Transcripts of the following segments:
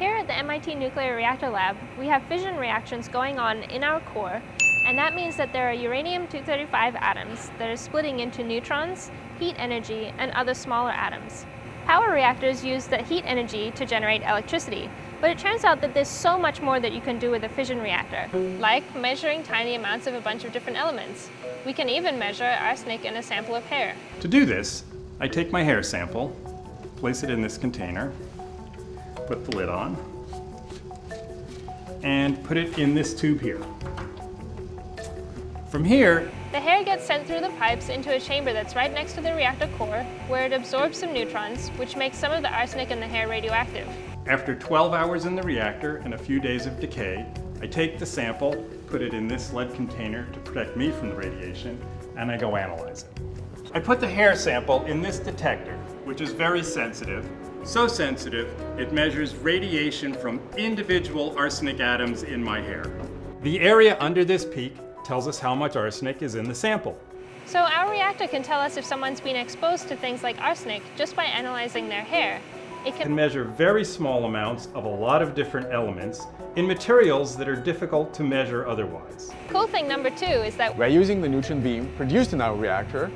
Here at the MIT Nuclear Reactor Lab, we have fission reactions going on in our core, and that means that there are uranium-235 atoms that are splitting into neutrons, heat energy, and other smaller atoms. Power reactors use the heat energy to generate electricity, but it turns out that there's so much more that you can do with a fission reactor, like measuring tiny amounts of a bunch of different elements. We can even measure arsenic in a sample of hair. To do this, I take my hair sample, place it in this container, put the lid on, and put it in this tube here. From here, the hair gets sent through the pipes into a chamber that's right next to the reactor core, where it absorbs some neutrons, which makes some of the arsenic in the hair radioactive. After 12 hours in the reactor and a few days of decay, I take the sample, put it in this lead container to protect me from the radiation, and I go analyze it. I put the hair sample in this detector, which is very sensitive. So sensitive, it measures radiation from individual arsenic atoms in my hair. The area under this peak tells us how much arsenic is in the sample. So our reactor can tell us if someone's been exposed to things like arsenic just by analyzing their hair. It can measure very small amounts of a lot of different elements in materials that are difficult to measure otherwise. Cool thing number 2 is that we're using the neutron beam produced in our reactor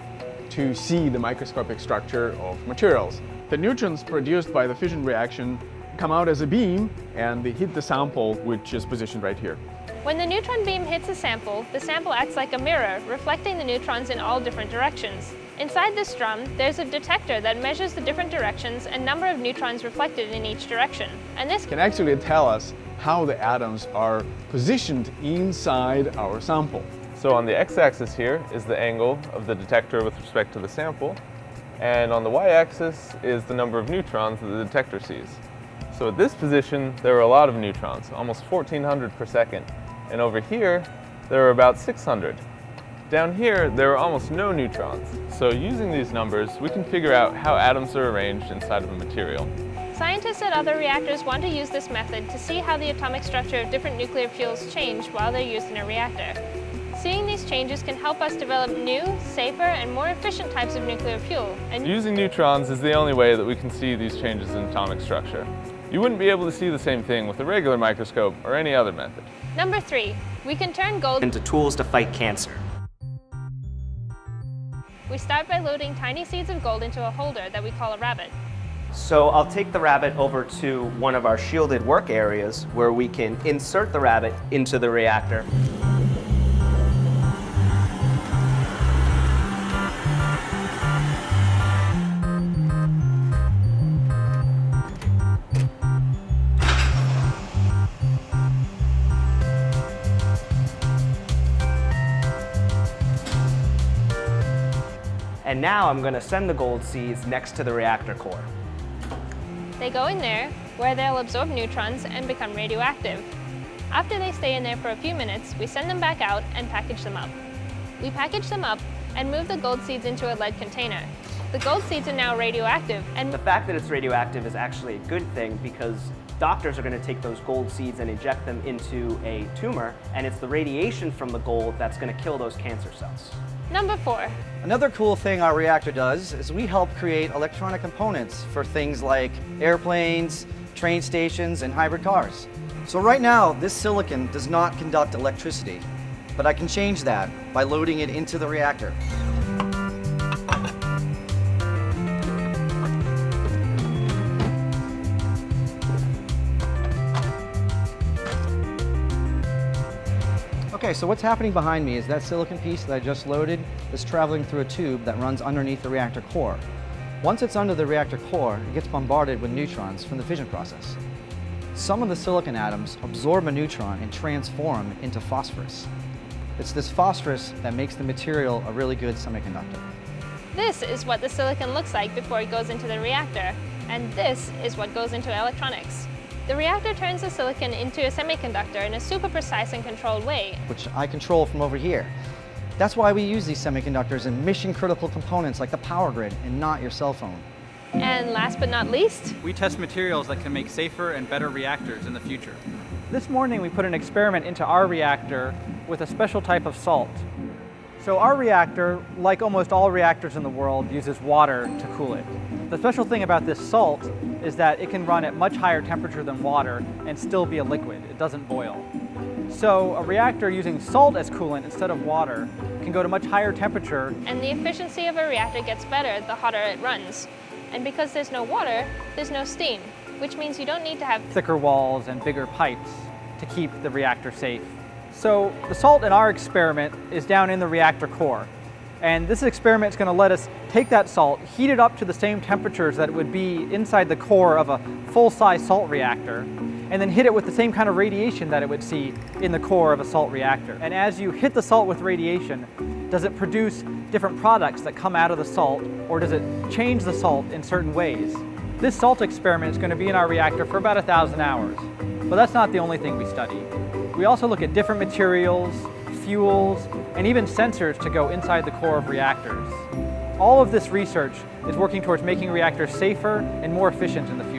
to see the microscopic structure of materials. The neutrons produced by the fission reaction come out as a beam and they hit the sample, which is positioned right here. When the neutron beam hits the sample acts like a mirror, reflecting the neutrons in all different directions. Inside this drum, there's a detector that measures the different directions and number of neutrons reflected in each direction. And this can actually tell us how the atoms are positioned inside our sample. So on the x-axis here is the angle of the detector with respect to the sample, and on the y-axis is the number of neutrons that the detector sees. So at this position, there are a lot of neutrons, almost 1,400 per second. And over here, there are about 600. Down here, there are almost no neutrons. So using these numbers, we can figure out how atoms are arranged inside of a material. Scientists at other reactors want to use this method to see how the atomic structure of different nuclear fuels change while they're used in a reactor. Seeing these changes can help us develop new, safer, and more efficient types of nuclear fuel. And using neutrons is the only way that we can see these changes in atomic structure. You wouldn't be able to see the same thing with a regular microscope or any other method. Number 3, we can turn gold into tools to fight cancer. We start by loading tiny seeds of gold into a holder that we call a rabbit. So I'll take the rabbit over to one of our shielded work areas where we can insert the rabbit into the reactor. And now I'm going to send the gold seeds next to the reactor core. They go in there, where they'll absorb neutrons and become radioactive. After they stay in there for a few minutes, we send them back out and package them up. We package them up and move the gold seeds into a lead container. The gold seeds are now radioactive, and the fact that it's radioactive is actually a good thing because doctors are going to take those gold seeds and inject them into a tumor, and it's the radiation from the gold that's going to kill those cancer cells. Number 4. Another cool thing our reactor does is we help create electronic components for things like airplanes, train stations, and hybrid cars. So right now, this silicon does not conduct electricity, but I can change that by loading it into the reactor. Okay, so what's happening behind me is that silicon piece that I just loaded is traveling through a tube that runs underneath the reactor core. Once it's under the reactor core, it gets bombarded with neutrons from the fission process. Some of the silicon atoms absorb a neutron and transform into phosphorus. It's this phosphorus that makes the material a really good semiconductor. This is what the silicon looks like before it goes into the reactor, and this is what goes into electronics. The reactor turns the silicon into a semiconductor in a super precise and controlled way, which I control from over here. That's why we use these semiconductors in mission-critical components like the power grid and not your cell phone. And last but not least, we test materials that can make safer and better reactors in the future. This morning we put an experiment into our reactor with a special type of salt. So our reactor, like almost all reactors in the world, uses water to cool it. The special thing about this salt is that it can run at much higher temperature than water and still be a liquid. It doesn't boil. So a reactor using salt as coolant instead of water can go to much higher temperature. And the efficiency of a reactor gets better the hotter it runs. And because there's no water, there's no steam, which means you don't need to have thicker walls and bigger pipes to keep the reactor safe. So the salt in our experiment is down in the reactor core. And this experiment is going to let us take that salt, heat it up to the same temperatures that it would be inside the core of a full-size salt reactor, and then hit it with the same kind of radiation that it would see in the core of a salt reactor. And as you hit the salt with radiation, does it produce different products that come out of the salt, or does it change the salt in certain ways? This salt experiment is going to be in our reactor for about 1,000 hours. But that's not the only thing we study. We also look at different materials, fuels, and even sensors to go inside the core of reactors. All of this research is working towards making reactors safer and more efficient in the future.